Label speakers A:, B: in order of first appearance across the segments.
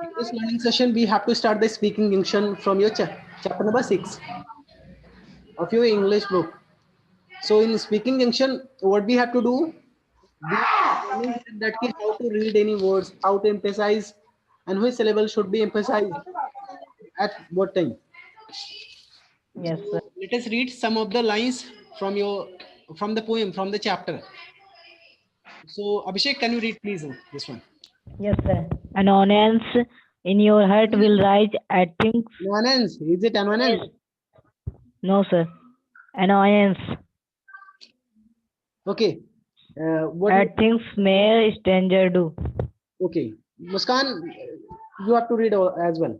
A: In this learning session, we have to start the speaking English from your chapter number 6 of your English book. So in speaking English, what we have to do, we are learning that how to read any words, how to emphasize, and which syllable should be emphasized at what time.
B: Yes, sir.
A: Let us read some of the lines from the poem, from the chapter. So Abhishek, can you read please this one?
B: Yes, sir. An audience in your heart will rise at things.
A: Annoyance. Is it annoyance?
B: No, sir. Annoyance
A: Okay. What?
B: at things mere stranger do.
A: Okay. Muskan, you have to read as well.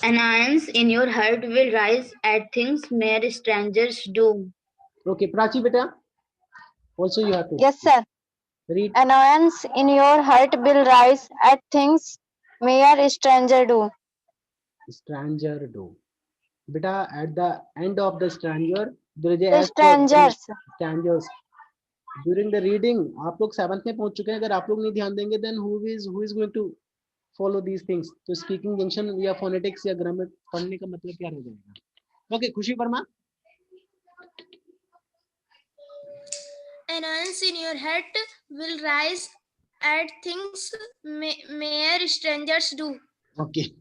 C: Annoyance in your heart will rise at things mere strangers do.
A: Okay. Prachi, beta. Also, you have to
D: Yes, sir.
A: read.
D: Annoyance in your heart will rise at things mere stranger do.
A: Stranger do. Beta, at the end of the stranger, there is a
D: The
A: S word.
D: strangers.
A: Strangers. During the reading, आप लोग 7th में पहुंच चुके हैं. अगर आप लोग नहीं ध्यान देंगे, then who is going to follow these things? तो speaking junction या phonetics या grammar पढ़ने का मतलब क्या रह जाएगा? Okay, खुशी Verma.
E: Annoyance in your heart will rise at things mere strangers do.
A: Okay.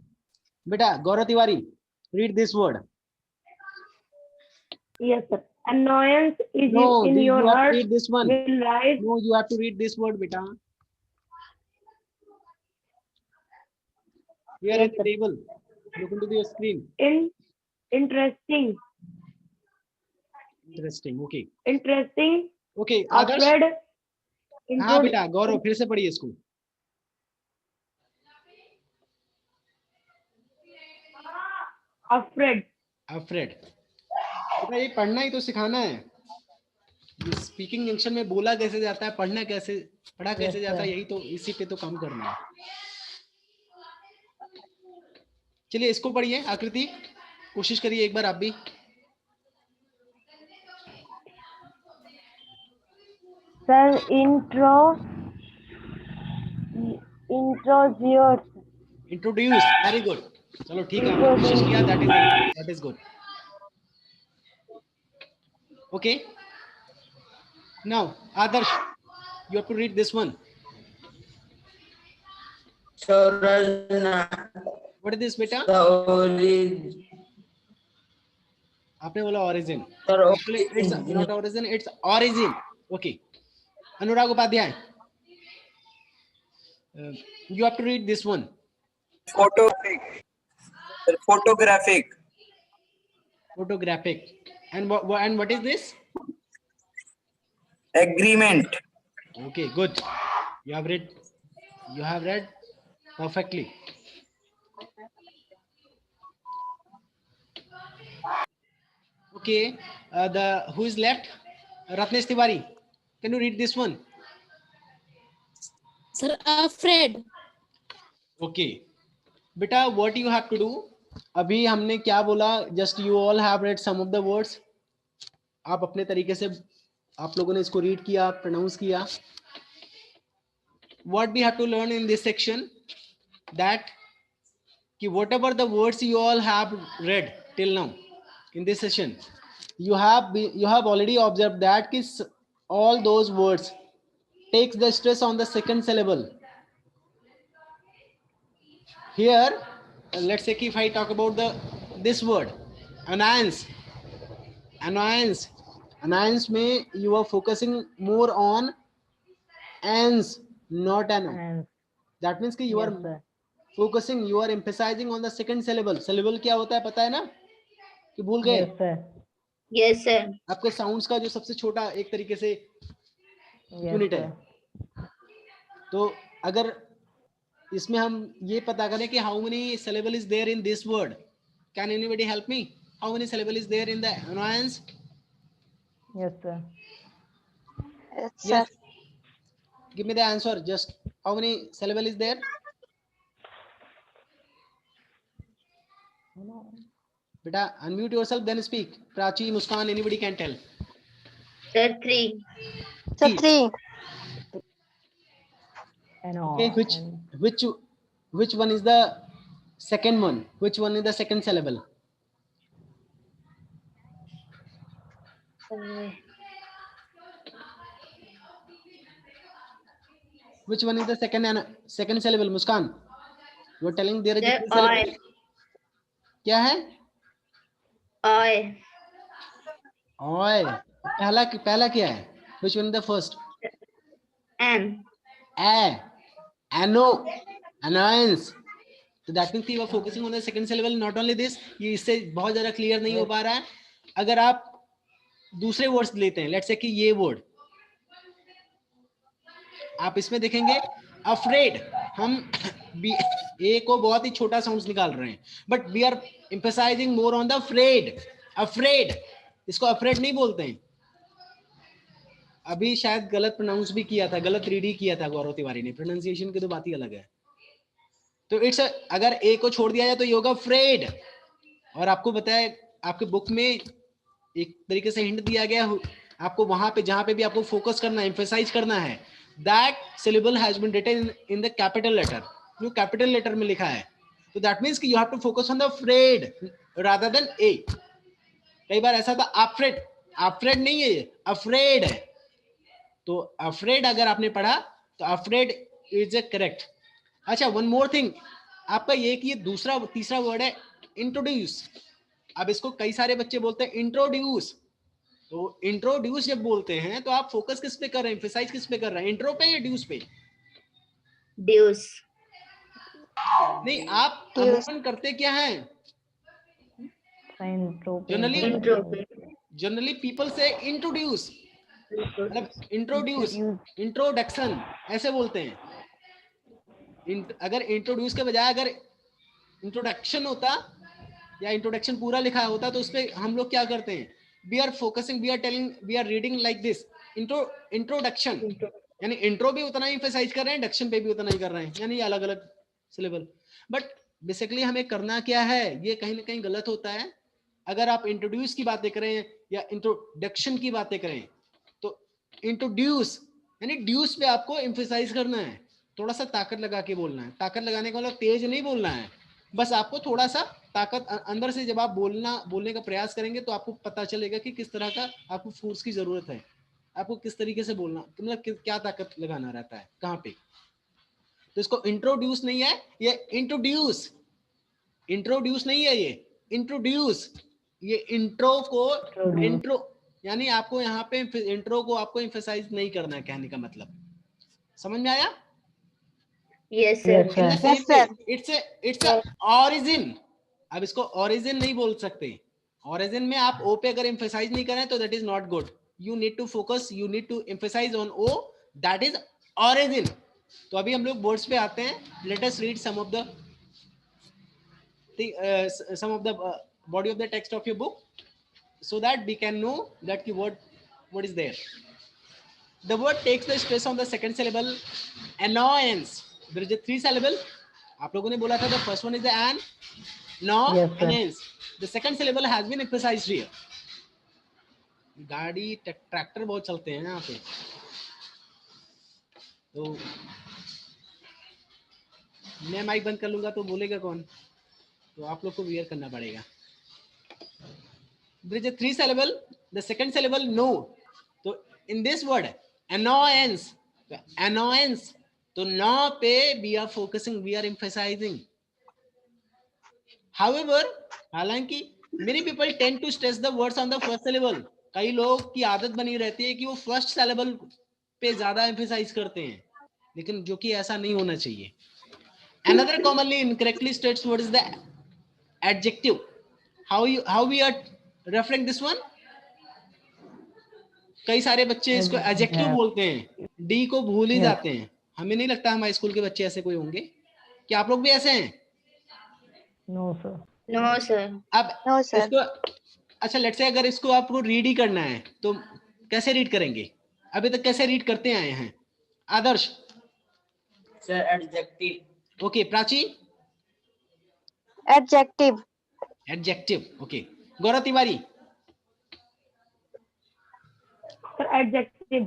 A: Beta, Gaurav Tiwari, read this word.
F: Yes, sir. Annoyance is
A: No,
F: in
A: you
F: your
A: have to
F: heart
A: read this one.
F: will rise.
A: No, you have to read this word, beta. Here
F: Yes,
A: at the
F: sir.
A: table. Look into your screen.
F: Interesting.
A: Interesting. Okay.
F: Interesting.
A: Okay. Adarsh.
F: Afraid.
A: हाँ बेटा गौरव फिर से पढ़िए इसको.
F: Afraid.
A: Afraid. बेटा ये पढ़ना ही तो सिखाना है. स्पीकिंग जंक्शन में बोला कैसे जाता है, पढ़ा कैसे जाता है, यही तो इसी पे तो काम करना है. चलिए इसको पढ़िए. आकृति कोशिश करिए एक बार आप भी.
F: Sir,
A: introduce. Very good. चलो ठीक है, आपने कोशिश किया. That is good. Okay. Now Adarsh, you have to read this one. What is this beta? आपने बोला origin. It's not origin, it's origin. Okay. Anurag Upadhyay, you have to read this one. Photographic. And what is this?
G: Agreement.
A: Okay, good. You have read perfectly. Okay, who is left? Ratnesh Tiwari. Can you read this one?
E: Sir, afraid.
A: Okay. Beta, what you have to do? अभी हमने क्या बोला? Just you all have read some of the words. आप अपने तरीके से आप लोगों ने इसको रीड किया, प्रोनाउंस किया. What we have to learn in this section, that कि whatever the words you all have read till now in this session, you have already observed that कि all those words takes the stress on the second syllable. Here, let's say if I talk about this word, annoyance में you are focusing more on ans, not an. That means कि you are focusing, you are emphasizing on the second syllable. Syllable क्या होता है पता है ना? कि भूल गए?
C: Yes, sir.
A: आपके साउंड्स का जो सबसे छोटा एक तरीके से यूनिट है. तो अगर इसमें हम ये पता करें कि how many syllable is there in this word, can anybody help me? How many syllable is there in the annoyance?
B: Yes, sir.
A: Yes. Give me the answer. Just how many syllable is there? Beta, unmute yourself, then speak. Prachi, Muskan, anybody can tell.
C: Sir, 3.
D: So 3.
A: Okay, which one is the second one? Which one is the second syllable? Which one is the second syllable? Muskan, you are telling there is a
C: Sir,
A: three syllable. क्या है?
C: I.
A: ओए, पहला क्या है? Which one is the first?
C: Am.
A: Annoyance. So that means you are focusing on the second syllable. Not only this, ये इससे बहुत ज्यादा क्लियर नहीं हो पा रहा है. अगर आप दूसरे वर्ड्स लेते हैं, लेट्स से कि ये वर्ड, आप इसमें देखेंगे अफ्रेड, हम ए को बहुत ही छोटा साउंड निकाल रहे हैं, but we are emphasizing more on the afraid. इसको अफ्रेड नहीं बोलते हैं. अभी शायद गलत प्रोनाउंस भी किया था, गलत रीड ही किया था गौरव तिवारी ने. प्रोनाउंसिएशन की तो बात ही अलग है. तो इट्स अगर ए को छोड़ दिया जाए तो ये होगा फ्रेड. और आपको बताया आपके बुक में एक तरीके से हिंट दिया गया, आपको वहां पे जहां पे भी आपको फोकस करना है, एम्फसाइज करना है, that syllable has been written in the capital letter. जो कैपिटल लेटर में लिखा है, तो दैट मींस कि you have to focus on the fred rather than A. कई बार ऐसा था अफ्रेड नहीं है, ये अफ्रेड है. तो अफ्रेड अगर आपने पढ़ा तो अफ्रेड इज ए करेक्ट. अच्छा, वन मोर थिंग, आपका ये दूसरा तीसरा वर्ड है इंट्रोड्यूस. अब इसको कई सारे बच्चे बोलते हैं इंट्रोड्यूस. तो इंट्रोड्यूस जब बोलते हैं तो आप फोकस किस पे कर रहे हैं, एम्फसाइज किस पे कर रहे हैं, इंट्रो पे या ड्यूस पे?
C: Deuce.
A: नहीं, आप अमूमन करते क्या हैं? जनरली पीपल से इंट्रोड्यूस, मतलब इंट्रोड्यूस, इंट्रोडक्शन ऐसे बोलते हैं. अगर इंट्रोड्यूस के बजाय अगर इंट्रोडक्शन होता या इंट्रोडक्शन पूरा लिखा होता तो उसपे हम लोग क्या करते हैं, we are focusing, we are telling, we are reading like this, introduction. यानी इंट्रो भी उतना ही एम्फसाइज कर रहे हैं, डक्शन पे भी उतना ही कर रहे हैं, यानी अलग अलग सिलेबल. बट बेसिकली हमें करना क्या है, ये कहीं ना कहीं गलत होता है. अगर आप इंट्रोड्यूस की बातें करें या इंट्रोडक्शन की बातें करें, तो इंट्रोड्यूस यानी ड्यूस पे आपको एम्फसाइज करना है, थोड़ा सा ताकत लगा के बोलना है. ताकत लगाने का मतलब तेज नहीं बोलना है, बस आपको थोड़ा सा ताकत अंदर से, जब आप बोलने का प्रयास करेंगे तो आपको पता चलेगा कि किस तरह का आपको फोर्स की जरूरत है, आपको किस तरीके से बोलना, मतलब क्या ताकत लगाना रहता है कहाँ पे. तो इसको इंट्रोड्यूस नहीं है, ये इंट्रोड्यूस नहीं है, ये इंट्रोड्यूस. ये इंट्रो यानी आपको यहाँ पे इंट्रो को आपको एम्फसाइज नहीं करना है, कहने का मतलब. समझ में आया?
C: Yes, sir.
D: Yes, sir.
A: Its origin. अब इसको ओरिजिन नहीं बोल सकते. ओरिजिन में आप ओ पे अगर एम्फसाइज नहीं करें तो that is not good. You need to focus, you need to emphasize on O, that is origin. तो अभी हम लोग वर्ड्स पे आते हैं. Let us read some of the body of the text of your book so that we can know that the word is there. The word takes the stress on the second syllable, annoyance. There is a three syllable. आप लोगों ने बोला था the first one is the annoyance. The second syllable has been emphasized here. गाड़ी tractor बहुत चलते हैं यहाँ पे, तो मैं माइक बंद कर लूंगा तो बोलेगा कौन, तो आप लोग को वियर करना पड़ेगा. There is a three syllable, the second syllable no. तो in this word annoyance, तो no पे we are focusing, we are emphasizing. However, हालांकि many people tend to stress the words on the first syllable. कई लोग की आदत बनी रहती है कि वो फर्स्ट syllable पे ज्यादा emphasize करते हैं, लेकिन जो कि ऐसा नहीं होना चाहिए. Another commonly incorrectly states word is the adjective. How we are referring this one. कई सारे बच्चे इसको एडजेक्टिव बोलते हैं, डी को भूल ही जाते हैं. हमें नहीं लगता हमारे स्कूल के बच्चे ऐसे कोई होंगे. क्या आप लोग भी ऐसे हैं?
B: No sir.
C: No, sir.
A: अब
D: No, sir.
A: इसको, अच्छा लेट्स से अगर इसको आपको रीड ही करना है तो कैसे रीड करेंगे? अभी तक कैसे रीड करते आए हैं? Adarsh
G: sir adjective.
A: Okay. Prachi
D: Adjective.
A: Adjective. Okay. Gaurav Tiwari
F: Sir, adjective.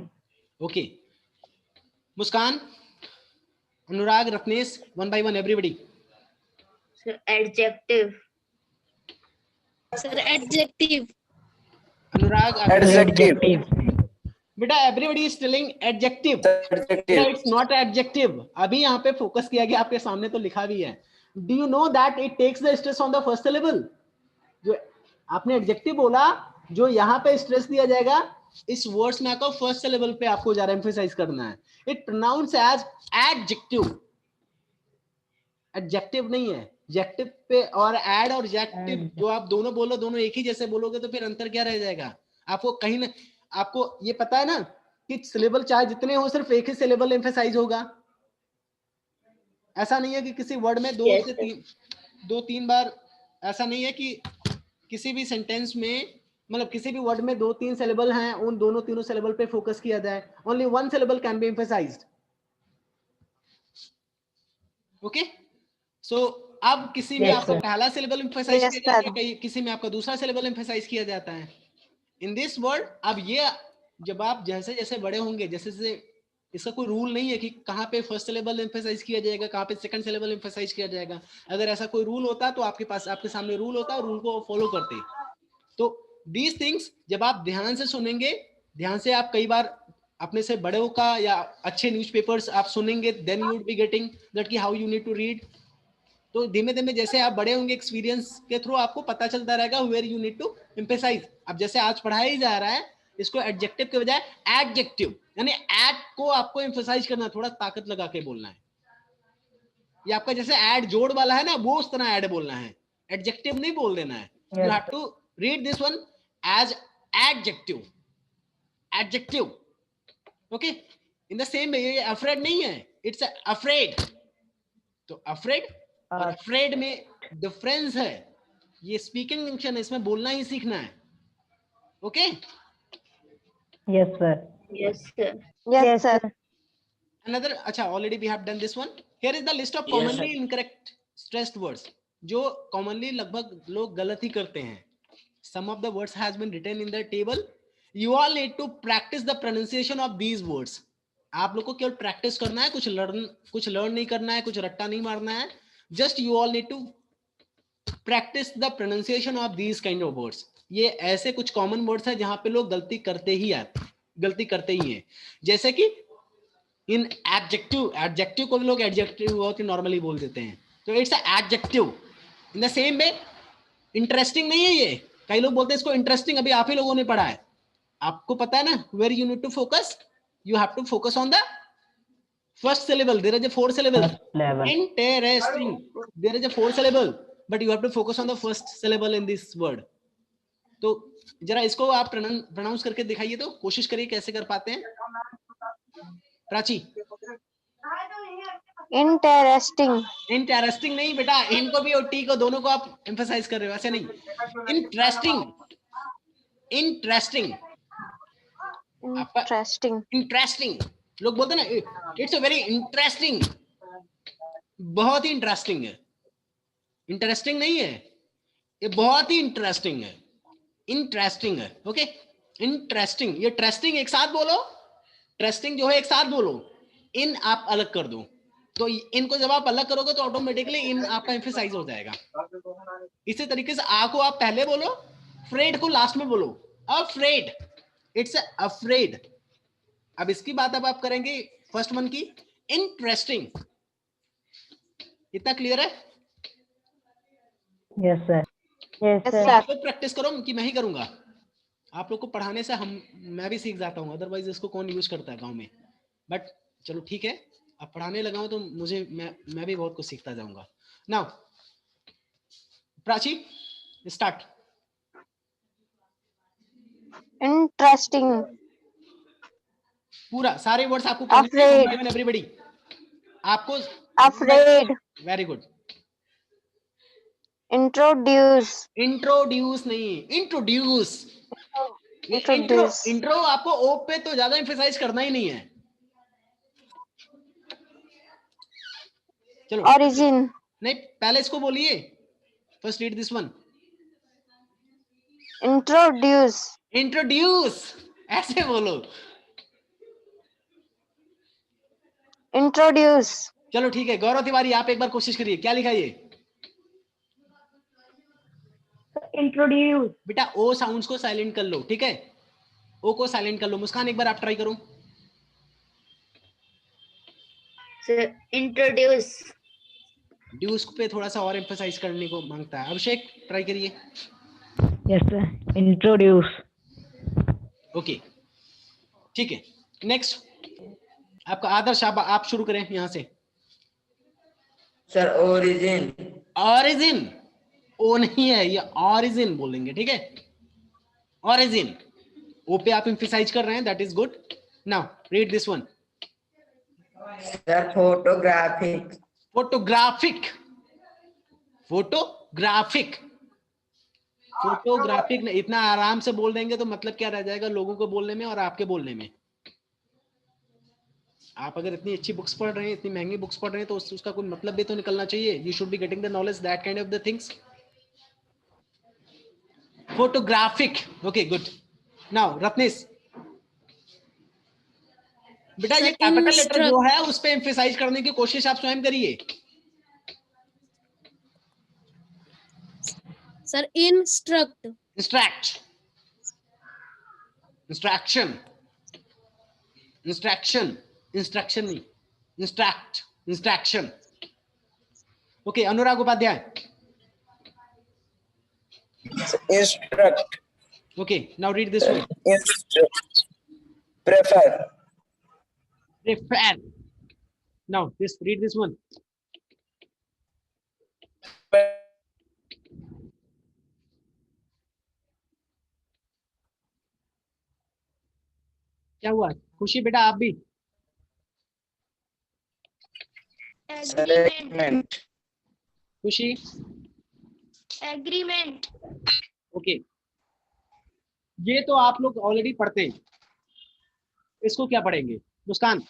A: Okay. Muskan Anurag, Ratnesh, one by one, everybody.
C: Sir, adjective.
E: Sir, adjective.
A: Anurag,
B: Adjective.
A: बेटा everybody is telling adjective.
G: Adjective.
A: बेटा it's not adjective. अभी यहाँ पे फोकस किया गया, आपके सामने तो लिखा भी है. Do you know that it takes the stress on the first syllable? जो आपने adjective बोला, जो यहाँ पे स्ट्रेस दिया जाएगा इस वर्ड्स में आपको फर्स्ट सिलेबल पे आपको ज्यादा एम्फेसाइज करना है. It pronounce as adjective. Adjective नहीं है. एडजेक्टिव पे और एड और एडजेक्टिव जो आप दोनों बोलो, दोनों एक ही जैसे बोलोगे तो फिर अंतर क्या रह जाएगा. आपको कहीं ना, आपको ये पता है ना कि सिलेबल चाहे जितने हो सिर्फ एक ही सिलेबल एम्फेसाइज होगा. ऐसा नहीं है कि किसी वर्ड में दो तीन बार, ऐसा नहीं है कि किसी भी सेंटेंस में, मतलब किसी भी वर्ड में 2-3 सिलेबल हैं, उन दोनों तीनों सिलेबल पे फोकस किया जाए. Only one syllable can be emphasized. Okay, so अब किसी में
B: Yes,
A: आपका
B: sir.
A: पहला सिलेबल एम्फेसाइज
D: Yes,
A: किया जाता
D: sir.
A: है, किसी में आपका दूसरा सिलेबल एम्फेसाइज किया जाता है. इन दिस वर्ड अब ये जब आप जैसे जैसे बड़े होंगे, जैसे जैसे, इसका कोई रूल नहीं है कि कहाँ पे फर्स्ट सिलेबल एम्फेसाइज किया जाएगा, कहाँ पे सेकंड सिलेबल एम्फेसाइज किया जाएगा. अगर ऐसा कोई रूल होता तो आपके पास, आपके सामने रूल होता, रूल को फॉलो करते. तो दीज थिंग्स जब आप ध्यान से सुनेंगे, ध्यान से आप कई बार अपने से बड़ों का या अच्छे न्यूज़पेपर्स आप सुनेंगे, then you would be getting that कि how you need to read. तो धीमे धीमे जैसे आप बड़े होंगे एक्सपीरियंस के थ्रू आपको पता चलता रहेगा where you need to emphasize. अब जैसे आज पढ़ाया ही जा रहा है, इसको एडजेक्टिव के बजाय एडजेक्टिव, यानी एड को आपको एम्फेसाइज करना, थोड़ा ताकत लगा के बोलना है. ये आपका जैसे एड जोड़ वाला है ना, वो उस तरह एड बोलना है, एडजेक्टिव नहीं बोल देना है. You have to read this one as adjective. Adjective. Okay, in the same way ये अफ्रेड नहीं है, इट्स अफ्रेड. तो अफ्रेड और अफ्रेड में डिफरेंस है. ये स्पीकिंग फंक्शन है, इसमें बोलना ही सीखना है. Okay,
B: Yes, sir.
C: Yes, sir.
D: Yes, sir.
A: another, अच्छा, already we have done this one. Here is the list of
G: Yes,
A: commonly
G: sir.
A: incorrect stressed words, जो commonly लगभग लोग गलत ही करते हैं. Some of the words has been written in the table. You all need to practice the pronunciation of these words. आप लोग को केवल प्रैक्टिस करना है, कुछ लर्न नहीं करना है, कुछ रट्टा नहीं मारना है. Just you all need to practice the pronunciation of these kind of words. ये ऐसे कुछ कॉमन वर्ड्स हैं जहां पे लोग गलती करते ही हैं. जैसे कि इन एडजेक्टिव को भी लोग एडजेक्टिव बहुत ही नॉर्मली बोल देते हैं. तो it's adjective. In the same way interesting नहीं है ये. कई लोग बोलते हैं इसको इंटरेस्टिंग, अभी आप ही लोगों ने पढ़ा है, आपको पता है ना where you need to focus. You have to focus on the first syllable. There is a 4 syllable.
B: Level.
A: Interesting. There is a 4 syllable, but you have to focus on the first syllable in this word. तो जरा इसको आप pronounce करके दिखाइए, तो कोशिश करिए कैसे कर पाते हैं. प्राची.
D: Interesting.
A: इंटरेस्टिंग नहीं बेटा, इनको भी और टी को दोनों को आप एम्फसाइज कर रहे हो, ऐसे नहीं. इंटरेस्टिंग. इंटरेस्टिंग.
D: Interesting.
A: इंटरेस्टिंग. लोग बोलते हैं ना इट्स अ वेरी इंटरेस्टिंग, बहुत ही इंटरेस्टिंग है. इंटरेस्टिंग नहीं है, ये बहुत ही इंटरेस्टिंग है. इंटरेस्टिंग है. Okay, interesting. ये ट्रेस्टिंग एक साथ बोलो, ट्रेस्टिंग जो है एक साथ बोलो. इन आप अलग कर दो, तो इनको जब आप अलग करोगे तो ऑटोमेटिकली इन आपका एम्फसाइज हो जाएगा. इसी तरीके से आ को आप पहले बोलो, फ्रेड को लास्ट में बोलो. अफ्रेड. It's afraid. अब इसकी बात अब आप करेंगे फर्स्ट वन की, इंटरेस्टिंग. इतना क्लियर है?
B: Yes, sir.
D: Yes,
A: तो
D: sir.
A: आप लोग प्रैक्टिस करो कि मैं ही करूंगा. आप लोग को पढ़ाने से मैं भी सीख जाता हूँ, अदरवाइज इसको कौन यूज करता है गांव में. बट चलो ठीक है, अब पढ़ाने लगा हूं तो मैं भी बहुत कुछ सीखता जाऊंगा. Now Prachi, start.
D: Interesting.
A: पूरा सारे वर्ड्स आपको
D: Afraid.
A: एवरीबॉडी आपको.
D: Afraid.
A: Very good.
D: Introduce.
A: Introduce नहीं, इंट्रोड्यूस.
D: Introduce.
A: इंट्रो आपको ओ पे तो ज्यादा एम्फसाइज करना ही नहीं है. चलो
D: Origin.
A: नहीं, पहले इसको बोलिए. First read this one.
D: Introduce.
A: Introduce. ऐसे बोलो.
D: Introduce.
A: चलो ठीक है, गौरव तिवारी आप एक बार कोशिश करिए, क्या लिखा ये?
F: इंट्रोड्यूस।
A: बेटा ओ साउंड्स को साइलेंट कर लो, ठीक है, ओ को साइलेंट कर लो। मुस्कान एक बार आप ट्राई करो।
C: Sir, introduce.
A: ड्यूस पे थोड़ा सा और एम्फसाइज करने को मांगता है। अभिषेक ट्राई करिए।
B: Yes, sir. Introduce.
A: ओके ठीक है, नेक्स्ट आपका आदर्श, आप शुरू करें यहाँ से।
G: Sir, origin.
A: ऑरिजिन, ओ नहीं है, ये ऑरिजिन बोलेंगे, ठीक है, ऑरिजिन। ओ पे आप एम्फसाइज कर रहे हैं, that is good. Now read this one.
G: Sir, photographic.
A: Photographic, photographic, photographic ने इतना आराम से बोल देंगे तो मतलब क्या रह जाएगा लोगों को बोलने में और आपके बोलने में। आप अगर इतनी अच्छी बुक्स पढ़ रहे हैं, इतनी महंगी बुक्स पढ़ रहे हैं, तो उसका कोई मतलब भी तो निकलना चाहिए। You should be getting the knowledge, that kind of the things. Photographic, okay good. Now Ratnesh, बेटा ये कैपिटल लेटर जो है उस पे एम्फसाइज करने की कोशिश आप स्वयं करिए।
E: Sir instruct.
A: Instruct, instruction, instruction, instruction नहीं, instruct, instruction. Okay Anurag Upadhyay.
H: Instruct.
A: Okay now read this one.
H: Instruct. Prefer.
A: Prefer. Now this, read this one. क्या हुआ खुशी बेटा, आप भी?
H: Select.
A: खुशी
E: एग्रीमेंट।
A: ओके ये तो आप लोग ऑलरेडी पढ़ते हैं, इसको क्या पढ़ेंगे? मुस्कान।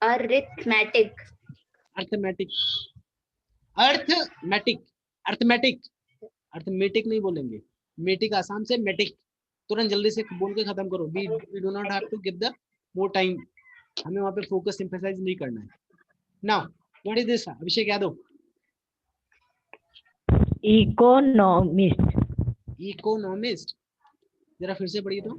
C: Arithmetic.
A: Arithmetic, arithmetic, arithmetic, arithmetic नहीं बोलेंगे, मेटिक आसाम से मेटिक। तुरंत जल्दी से बोल के खत्म करो। We do not have to give the more time, हमें वहां पे फोकस एम्फसाइज नहीं करना है। Now what is this? Abhishek Yadav.
B: Economist.
A: Economist, जरा फिर से पढ़िए तो।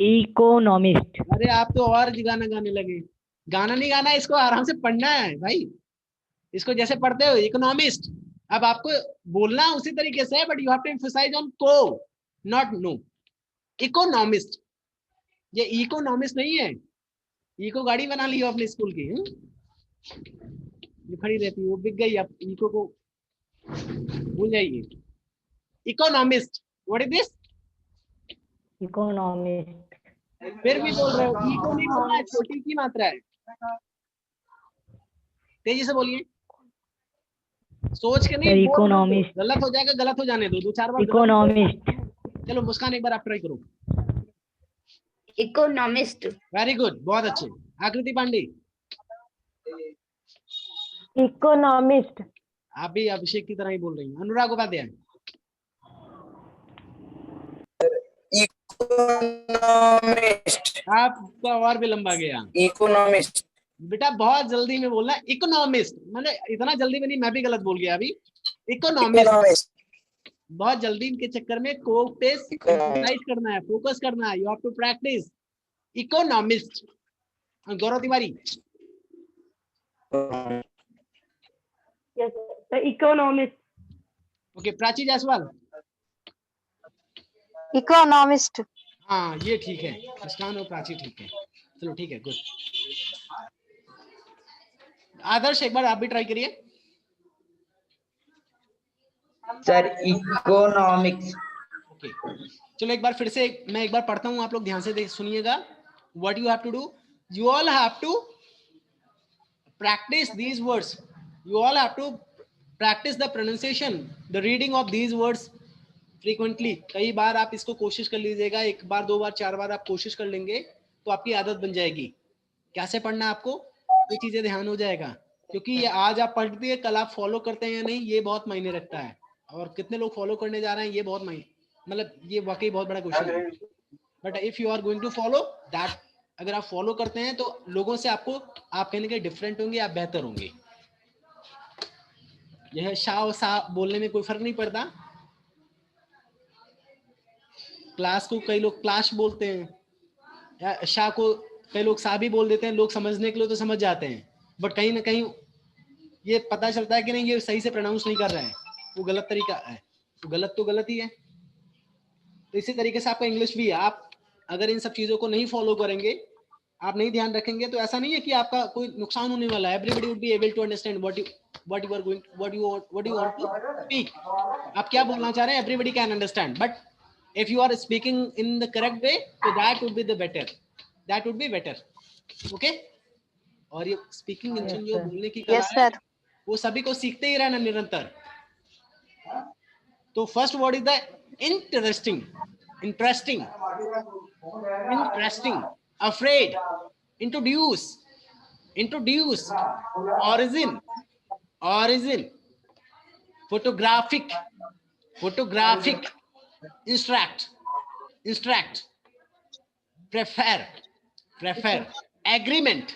B: Economist.
A: अरे आप तो और गाना गाने लगे। गाना नहीं गाना, इसको आराम से पढ़ना है भाई, इसको जैसे पढ़ते हो इकोनॉमिस्ट। अब आपको बोलना उसी तरीके से, but you have to emphasize on co, not no. Economist, ये इकोनॉमिस्ट नहीं है। इको गाड़ी बना ली हो अपने स्कूल की, जो खड़ी रहती है वो बिक गई, अब इको को भूल जाइए। Economist, what is this?
B: Economist.
A: फिर भी बोल रहे हो, इको नहीं बोलना है, छोटी की मात्रा है। तेजी से बोलिए, सोच के नहीं।
B: Sir,
A: बोल दो,
B: economist.
A: गलत हो जाएगा, गलत हो जाने दो, 2-4 बार गलत हो
B: Economist.
A: जाएगा। चलो मुस्कान एक बार आप ट्राई करो।
C: Economist.
A: वेरी गुड, बहुत अच्छे। आकृति पांडे,
F: इकोनॉमिस्ट।
A: आप भी अभिषेक की तरह ही बोल रही हैं। अनुराग उपाध्याय।
H: Economist.
A: आपका और भी लंबा गया
H: Economist.
A: बेटा, बहुत जल्दी में बोलना। इकोनॉमिस्ट मतलब इतना जल्दी में नहीं, मैं भी गलत बोल गया अभी। Economist,
H: Economist.
A: बहुत जल्दी इनके चक्कर में को पे एम्फसाइज करना है, फोकस करना है। You have to practice. Economist. Gaurav Tiwari.
F: Yes sir, economist.
A: Okay Prachi Jaiswal.
D: economist,
A: हाँ ये ठीक है, मुस्कान और प्राची ठीक है। चलो ठीक है, गुड। आदर्श एक बार आप भी ट्राई करिए।
G: Sir, economics.
A: ओके चलो एक बार फिर से मैं एक बार पढ़ता हूँ, आप लोग ध्यान से सुनिएगा। What you have to do, you all have to practice these words. You all have to practice the pronunciation, the reading of these words frequently. कई बार आप इसको कोशिश कर लीजिएगा, 1 बार 2 बार 4 बार आप कोशिश कर लेंगे तो आपकी आदत बन जाएगी। कैसे पढ़ना आपको, ये चीजें ध्यान हो जाएगा, क्योंकि ये आज आप पढ़ते हैं, कल आप फॉलो करते हैं या नहीं, ये बहुत मायने रखता है। और कितने लोग फॉलो करने जा रहे हैं, ये बहुत मायने, मतलब ये वाकई बहुत बड़ा क्वेश्चन है। But if you are going to follow that, अगर आप फॉलो करते हैं तो लोगों से आपको आप कहीं ना कहीं डिफरेंट होंगे, आप बेहतर होंगे। यह शाह और सा बोलने में कोई फर्क नहीं पड़ता। क्लास को कई लोग क्लास बोलते हैं, या शाह को कई लोग सा भी बोल देते हैं, लोग समझने के लिए तो समझ जाते हैं, बट कहीं ना कहीं ये पता चलता है कि नहीं ये सही से प्रोनाउंस नहीं कर रहे हैं, वो गलत तरीका है, तो गलत ही है। तो इसी तरीके से आपका इंग्लिश भी है। आप अगर इन सब चीजों को नहीं फॉलो करेंगे, आप नहीं ध्यान रखेंगे, तो ऐसा नहीं है कि आपका कोई नुकसान होने वाला है। Everybody would be able to understand what you are going what you want to speak. आप क्या बोलना चाह रहे हैं, everybody can understand, but if you are speaking in the correct way, so that would be the better, that would be better, okay? और ये speaking English जो बोलने की कला
D: Yes,
A: है,
D: sir.
A: वो सभी को सीखते ही रहना निरंतर। तो first word is the interesting, interesting, interesting, afraid, introduce, introduce, origin, origin, photographic, photographic, instruct, instruct, prefer, prefer, agreement,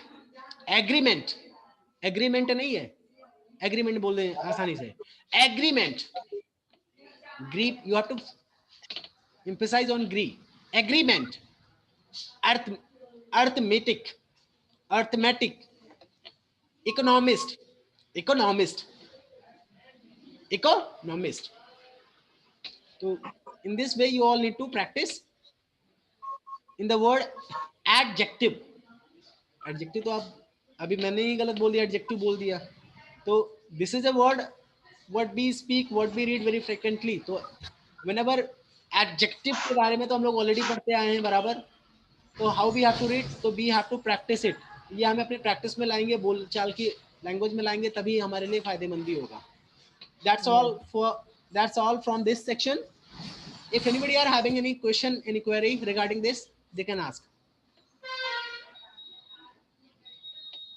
A: agreement, agreement नहीं है, एग्रीमेंट बोल दें आसानी से, agreement, grip, you have to emphasize on gree, agreement, arith, arithmetic, arithmetic, economist, economist, economist. तो in this way you all need to practice in the word adjective. Adjective तो आप अभी मैंने ही गलत बोल दिया, adjective बोल दिया। तो this is a word what we speak, what we read very frequently. तो whenever adjective के बारे में तो हम लोग ऑलरेडी पढ़ते आए हैं बराबर। तो how we have to read, तो we have to practice it. ये हमें अपनी प्रैक्टिस में लाएंगे, बोल चाल की लैंग्वेज में लाएंगे, तभी हमारे लिए फायदेमंद भी होगा। That's all from this section. If anybody are having any question, any query regarding this, they can ask.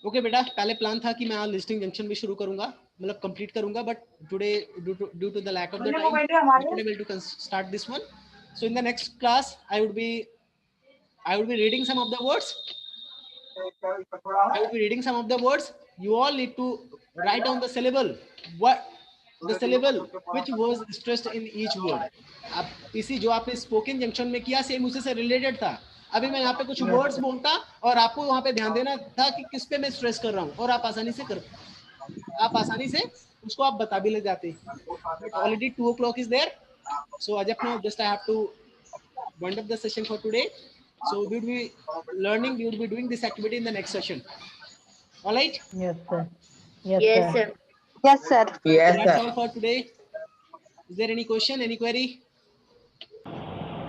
A: Okay बेटा, पहले प्लान था कि मैं आज लिस्टिंग जंक्शन भी शुरू करूंगा, मतलब कंप्लीट करूंगा, but today due to the lack of the time I'm not able to start this one. So in the next class I would be reading some of the words. I will be reading some of the words. You all need to write down the syllable. What the syllable which was stressed in each word. अब इसी जो आपने spoken junction में किया same उसी से related था। अभी मैं यहाँ पे कुछ वर्ड्स बोलता और आपको वहाँ पे ध्यान देना था कि किस पे मैं स्ट्रेस कर रहा हूँ, और आप आसानी से उसको आप बता भी ले जाते। Already 2 o'clock is there, so as of now just I have to wind up the session for today. So we will be learning, we will be doing this activity in the next session. All right?
B: Yes, sir. Yes,
C: Yes,
B: sir.
C: sir.
D: Yes, sir.
G: Yes,
A: That's
G: sir.
A: all for today. Is there any question, any query?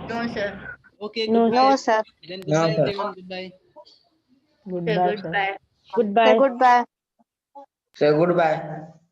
C: No, sir.
A: Okay,
B: No,
A: goodbye.
D: No, sir.
A: Then
G: No,
A: goodbye,
G: sir.
A: everyone. Goodbye.
B: Goodbye, sir.
C: Goodbye.
B: Goodbye.
D: Say goodbye.
G: Say goodbye.